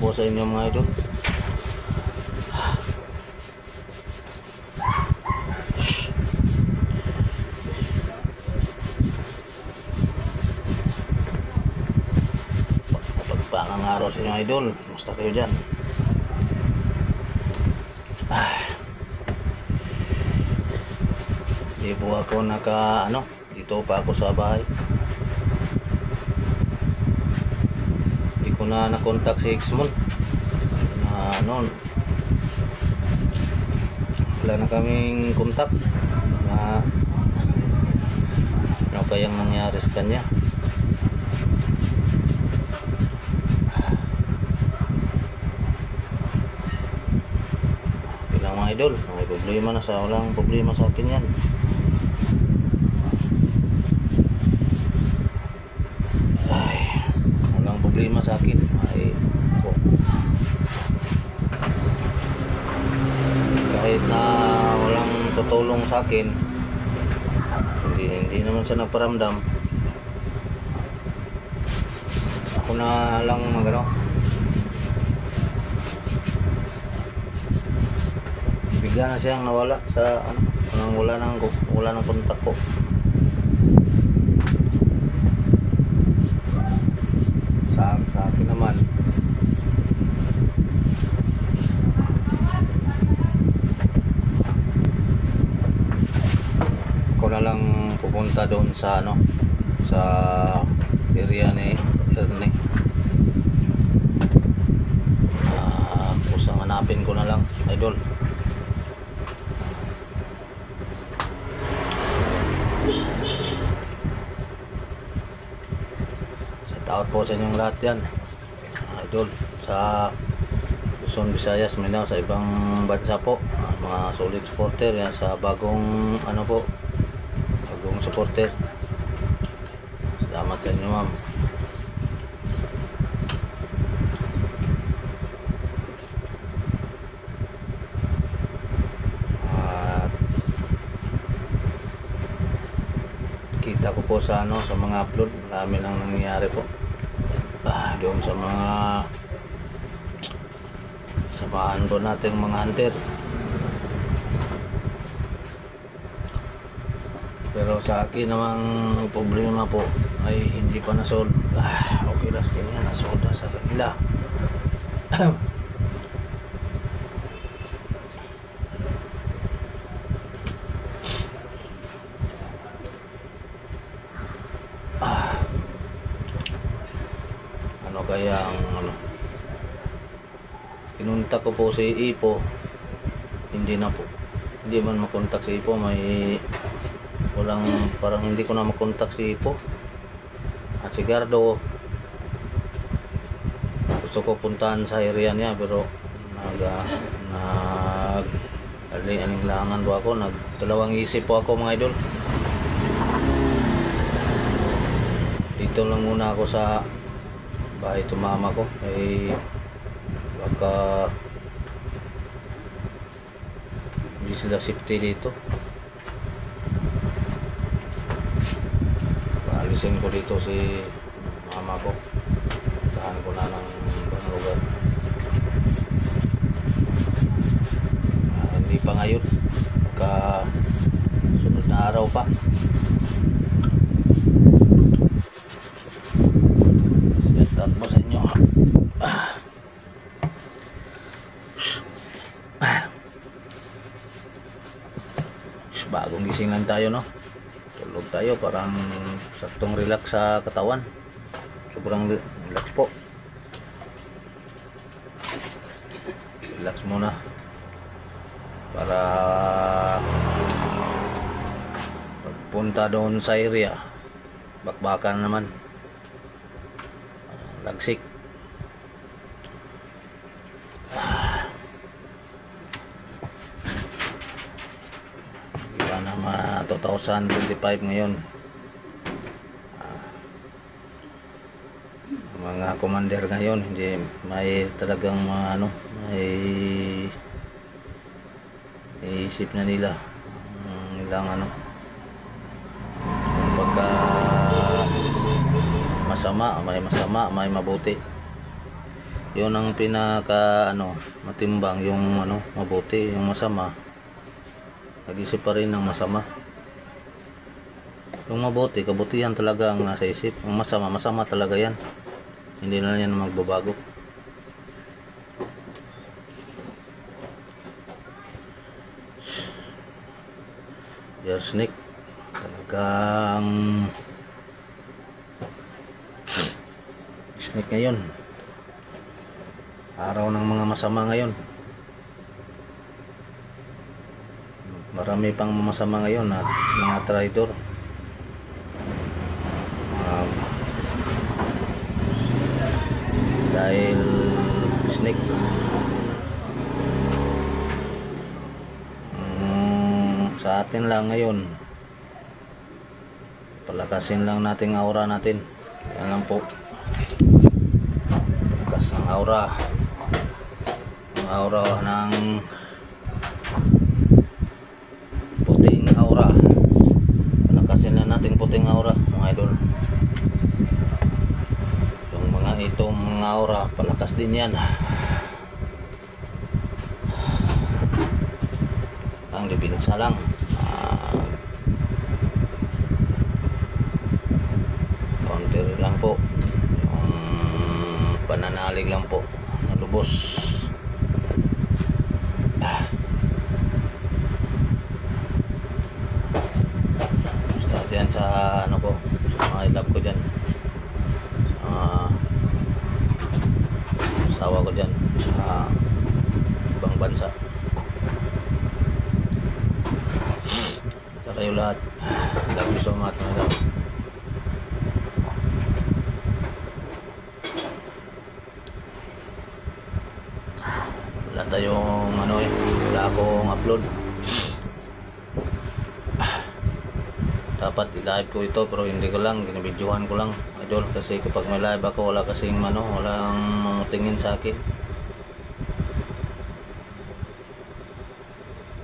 po sa inyo mga idol. Pagpangang araw sa inyo idol. Musta kayo dyan? Hindi po ako dito pa ako sa bahay. Hindi ko na nakontak si Xmon wala na kaming kontak na ano kayang nangyari sa kanya. Bilang mga idol, may problema na sa walang problema sa akin yan. Problema sa akin ay ako, kahit na walang tutulong sa akin, hindi naman siya nagparamdam, ako na lang bigla na siyang nawala sa wala nang kontak ko. Sa akin naman ako na lang pupunta doon sa sa area ni Ernie. Kusang hanapin ko na lang idol. Out po sa inyong lahat yan idol, sa Luzon, Visayas, Mindanao, sa ibang bansa po, mga solid supporter yan, sa bagong bagong supporter. Salamat sa inyo ma'am. Kita ko po sa sa mga upload, marami nang nangyayari po doon sa mga samahan po nating mga hunter. Pero sa akin namang problema po ay hindi pa nasolve. Okay lang kanya, nasolve na sa kanila. Kaya ang pinunta ko po si Ipo, hindi man makontak si Ipo, parang hindi ko na makontak si Ipo at si Gardo. Gusto ko puntahan sa area niya pero aling-langan po ako, nagdalawang isip po ako mga idol. Dito lang muna ako sa bahay tumama ko, ay baka hindi sila safety dito. Paalisin ko dito si mama ko, tahan ko na ng ibang lugar. Hindi pa ngayon, baka sunod na araw pa. Mo sa inyo bagong gising lang tayo, tulog tayo, parang saktong relax sa katawan, sobrang relax po. Relax muna para pagpunta doon sa area, bakbakan naman, lagsik. Iba na 2025 ngayon. Mga commander ngayon hindi may talagang may iisip na nila ilang pagka masama, may mabuti. Yun ang pinaka matimbang, yung mabuti, yung masama. Nag-isip pa rin ng masama. Yung mabuti, kabutihan talaga ang nasa isip. Yung masama, masama talaga yan. Hindi na yan magbabago. Dear Snake, talagang Snake ngayon. Araw ng mga masama ngayon. Marami pang masama ngayon at mga traitor. Dahil Snake, sa atin lang ngayon, palakasin lang natin aura natin. Yan lang po. Palakas ng aura. Ang aura ng puting aura. Palakasin lang natin puting aura, mga idol. Yung mga itong mga aura, palakas din yan. Ang dipinsa lang. Counter lang po. Yung pananalig lang po. Nalubos. Basta dyan sa ko, sa mga ilap ko dyan. Asawa ko dyan sa ibang bansa. Sa kayo lahat, love you so much, mga love. Wala tayong wala akong upload. Dapat i-live ko ito pero hindi ko lang, ginibidyohan ko lang, idol, kasi kapag may live ako wala kasing walang tingin sa akin.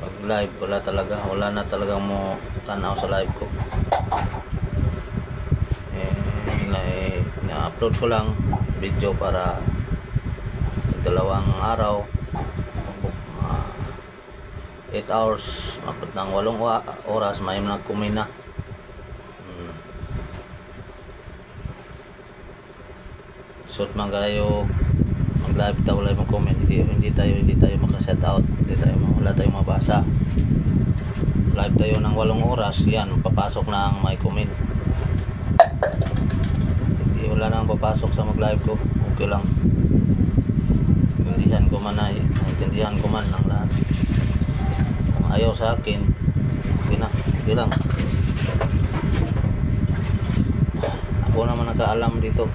Pag live wala na talaga mo tanaw sa live ko. Na-upload ko lang video para 2 araw, 8 hours, mapot ng 8 oras may nagkumina. Suot man kayo mag-live tayo, wala mag-comment, hindi tayo maka-set out, wala tayong mabasa. Live tayo ng 8 oras, yan, papasok na ang may comment. Hindi, wala nang papasok sa mag-live ko, okay lang. Naintindihan ko man ang lahat. Kung ayaw sa akin, okay lang. Ako naman nakaalam dito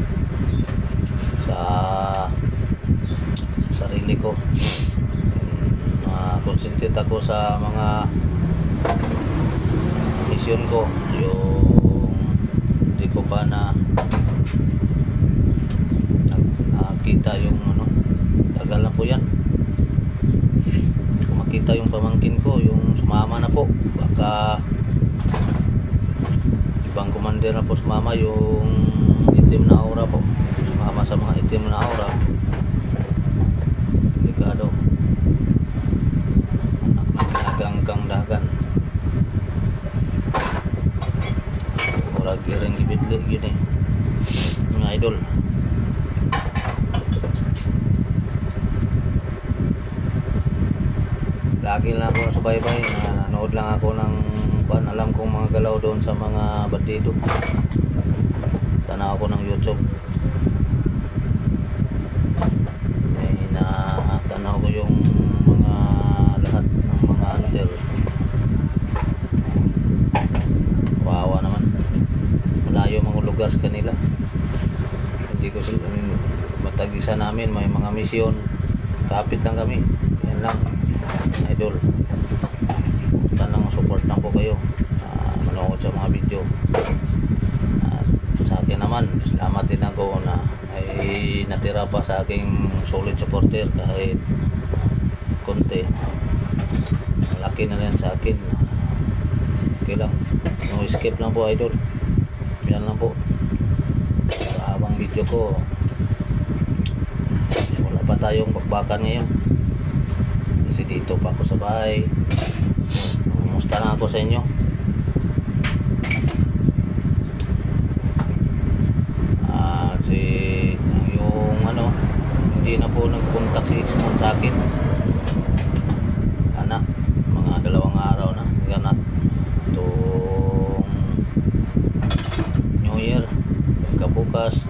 sa sarili ko. Concentrate ako sa mga mission ko, yung hindi ko pa nakita yung tagal na po yan. Kung makita yung pamangkin ko, yung sumama na po, baka ibang commander na po sumama, yung itim na aura po, sumama sa mga itim na aura. Delikado. Nagaganggang dagan, murag iring gibidli gini, mga idol. Lagi lang ako subaybay, nanood lang ako ng alam kong mga galaw doon sa mga bandido. Tanaw ako ng YouTube. Tanaw ko yung mga lahat ng mga hunter. Wawa naman. Malayo mga lugar sa kanila. Hindi ko matagisa namin, may mga misyon. Kapit lang kami. Yan lang. Idol, tanang support lang po kayo, manood sa mga video. At sa akin naman, salamat din ako na ay natira pa sa aking solid supporter kahit konti. Malaki na yan sa akin. Okay lang, no escape lang po, idol. Yan lang po. Sa habang video ko, pa tayong bakbakan ngayon kasi dito pa ako sa bahay. Kumusta na ako sa inyo? Yung ano, hindi na po nag-contact si Xmon sa akin. Mga 2 araw na ganat itong New Year. Kabukas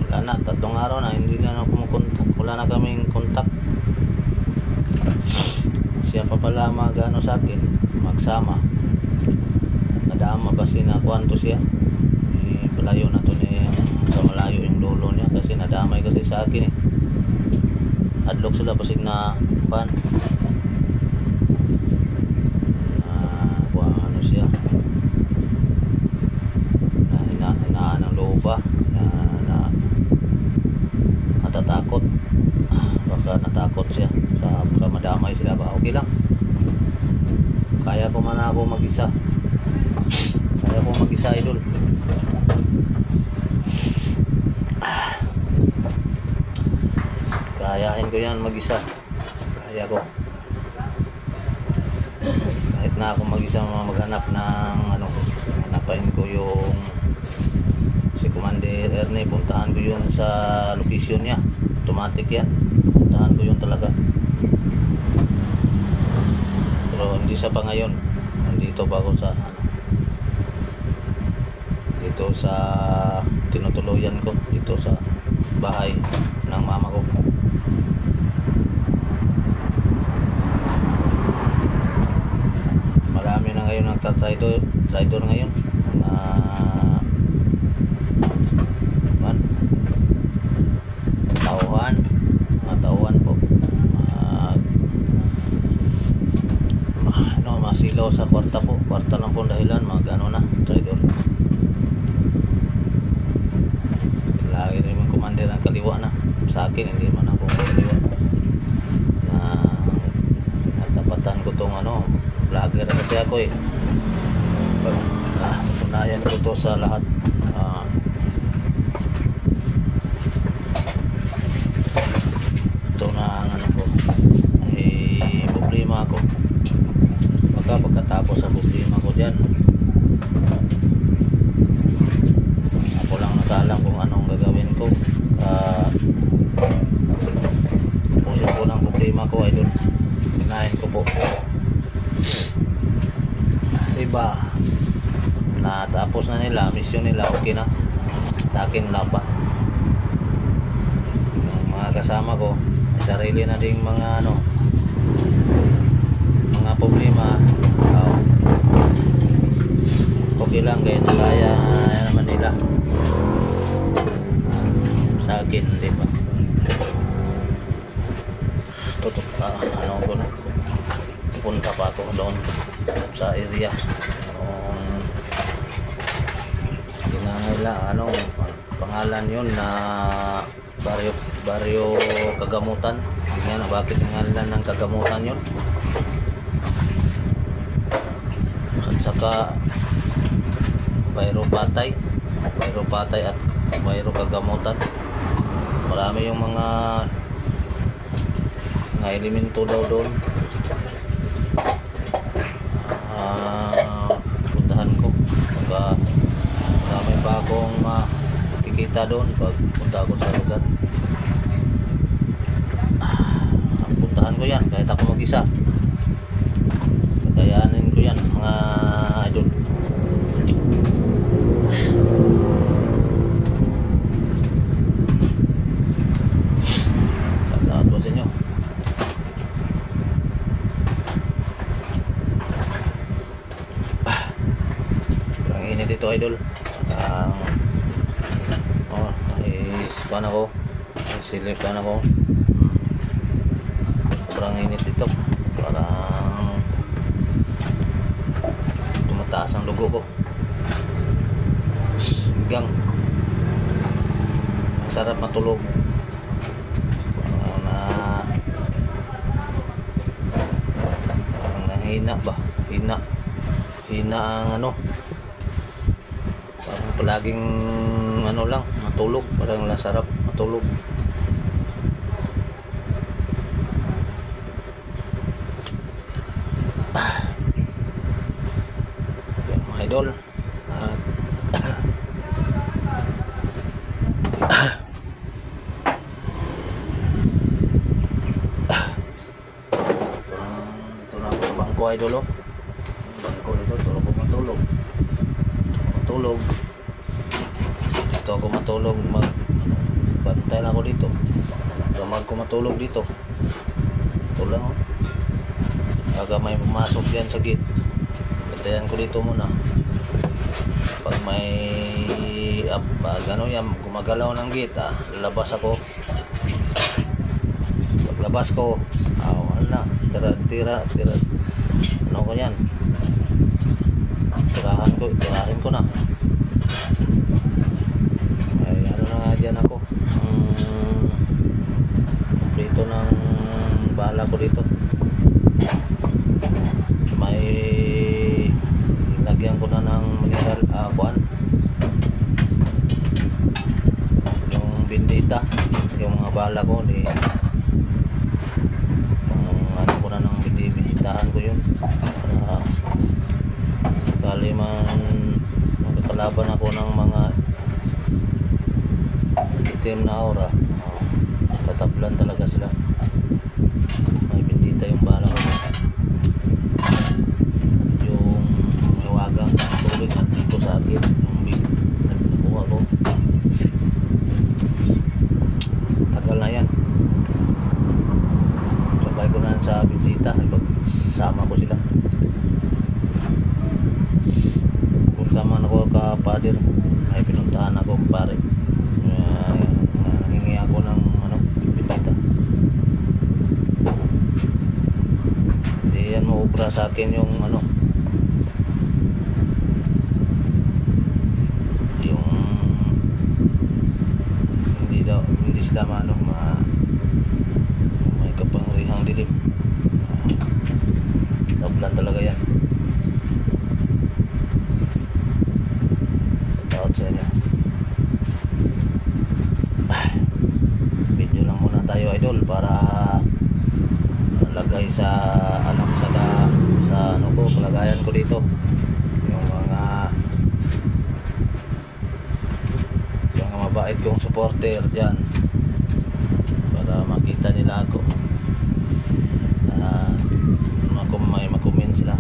wala na, 3 araw na hindi na ako makontak, wala na kaming kontak. Siya pa pala mag-ano sa akin, magsama. Nadama ba sinakuan to siya? Palayo na to ni sa malayo yung lolo niya kasi nadamay kasi sa akin adlok sila basig na pan ano siya na hinaan ng loba na natatakot, baka natakot siya sa baka madamay sila ba. Okay lang, kaya ko man ako mag-isa, idol. Kayahin ko yan mag-isa, kaya ko. Kahit na ako mag-isa maghanap ng ano, hanapain ko yung si Commander Erne, puntahan ko yun sa location niya, automatic yan, puntahan ko yun talaga. Pero hindi sa pa ngayon, nandito pa ako dito sa tinutuluyan ko, dito sa bahay ng mama ko. Marami na ngayon ang traitor ngayon na tauhan po, masilaw sa kwarta lang po dahilan ano na traitor. Lagi rin yung commander ang kaliwa na sa akin, hindi man ako kaliwa na natapatan ko tong ano, vlogger kasi ako punayan ko to sa lahat. Ito na ang ano ko, ay problema ako. Pagkatapos sa problema ko dyan, ako lang nakaalam kung anong gagawin ko. Tapusin ko ng problema ko, idol. Hinahin ko po. Kasi ba natapos na nila, mission nila, okay na. Sa akin wala pa. Yung mga kasama ko, may sarili na ding mga ano, mga problema. Okay lang, kaya nakaya naman nila. Sa akin, di ba? Tutok pa, ano ko na. Punta pa ako doon sa area. Ano, pangalan yun na baryo Kagamutan. Yan, bakit ngalan ng Kagamutan yun? At saka Bayro Patay at Bayro Kagamutan. Marami yung mga elemento daw doon. Puntahan ko pagka marami pa akong makikita doon pag punta ako sa lugar. Puntahan ko yan kahit ako mag-isa, kayanin ko yan mga idol. Tandaan po sa inyo. Parang init dito, idol. Ispan ako, silipan ako. Sobrang init dito, parang tumataas ang dugo ko. Hanggang ang sarap matulog. Parang nahina ba? Hina ang ano, parang palaging ano lang matulog, parang sarap matulog. mga idol. At ito na ako sa bangko idol, oh. Bangko dito, ito ako matulog. Dito ako matulog, bantay lang ako dito. Gamag ko matulog dito. Ito lang, oh. Aga may pumasok yan sa gate, bantayan ko dito muna. Pag may pag ano yan, gumagalaw ng gate, lalabas ako. Paglabas ko, ano na, tira ano ko yan, tirahin ko na. Ay ano na nga dyan ako, kumplito ng bala ko dito. May lagyan ko na ng mineral, kuan, yung bindita, yung mga bala ko di ano ko na ng binditahan ko yun para sakali man magkakalaban ako ng mga itim na aura, tatablan talaga sila. May bindita yung bala ko, yung mawagang tubig at dito sa akin yung nakuha ko. Tagal na yan, sabay ko na sa bindita, ipagsama ko sila. Punta man ako ka pader, ay pinuntahan ako pare, nangingi ako ng ano, bindita. Hindi yan maubra sa akin yung ano, yung hindi sila may kapangyarihang dilim. Tablan talaga yan. Shout out sa inyo. Video lang muna tayo idol para lagay sa alam sa ano ko, kalagayan ko dito, yung mabait kong supporter dyan, para makita nila ako, may makumin sila.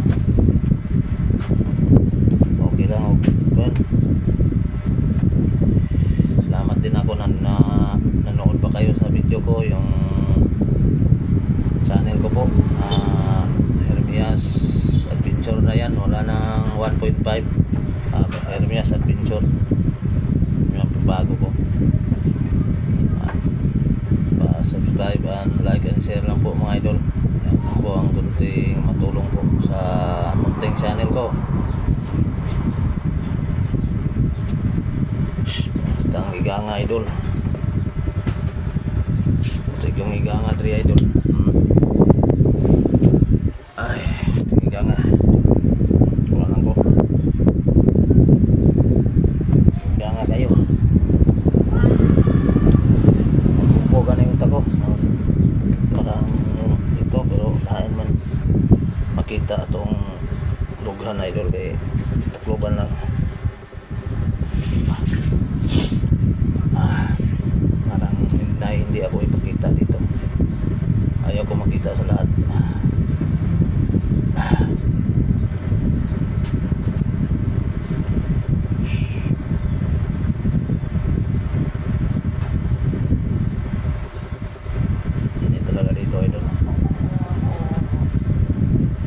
Okay lang, okay. Salamat din ako na nanood pa kayo sa video ko, yung channel ko po, Hermias Adventure na yan, wala nang 1.5, Hermias Adventure yung bago ko. Subscribe and like and share lang po mga idol. Yan po ang kunting matulong po sa munting channel ko. Basta ang higa nga idol, basta yung higa nga 3 idol. Ay, higa nga, wala lang ko, higa nga kayo. Bubuga na yung tako, parang ito, pero lain man makita itong lughan idol, kaya takluban lang. Parang hindi ako ipakita dito, ayaw ko makita sa lahat. Init talaga dito idol,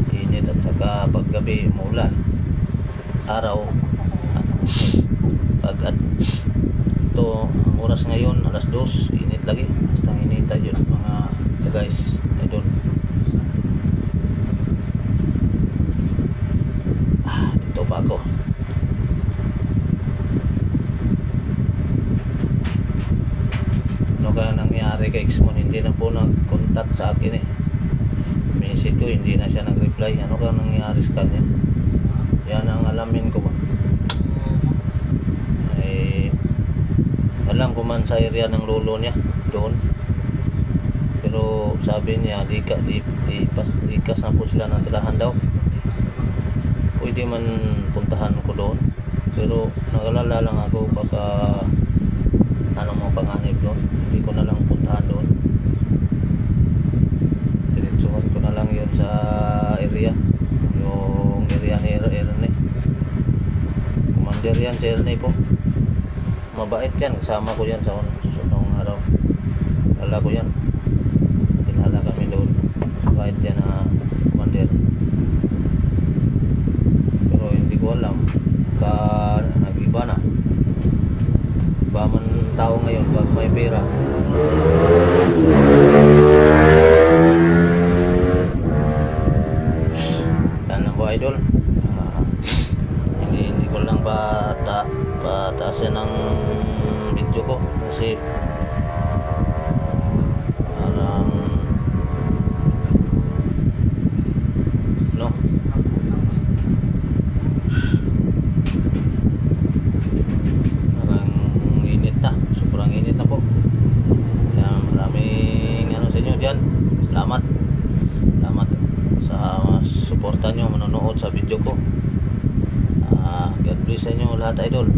init, at saka paggabi umulan, araw pag ito ang oras ngayon alas 2, init lagi, basta inita yun mga guys idol. Dito pa ako, ano kaya nangyari kay Xmon, hindi na po nag-contact sa akin eh. Message ko, hindi na siya nag-reply. Ano kaya nangyari sa kanya? Yan ang alamin ko ba. Alam ko man sa area ng lolo niya doon, pero sabi niya likas na po sila ng tilahan daw. Pwede man puntahan ko pero nag-alala lang ako baka ano mo panganib doon, hindi ko na lang puntahan doon, diretsuhan ko na lang yun sa area, yung area ni Ernie. Commander yan si Ernie po, mabait yan, kasama ko yan sa sunong araw, wala ko yan, kilala kami doon, mabait yan na commander. Pero hindi ko alam ka nag-iba na ba man tao ngayon pag may pera. Yan lang po idol. Hindi ko lang pataasin ng video ko kasi parang no, parang init na, sobrang init na po. Kaya maraming ano sa inyo dyan, salamat sa suporta nyo, manonood sa video ko. God bless sa inyo lahat idol.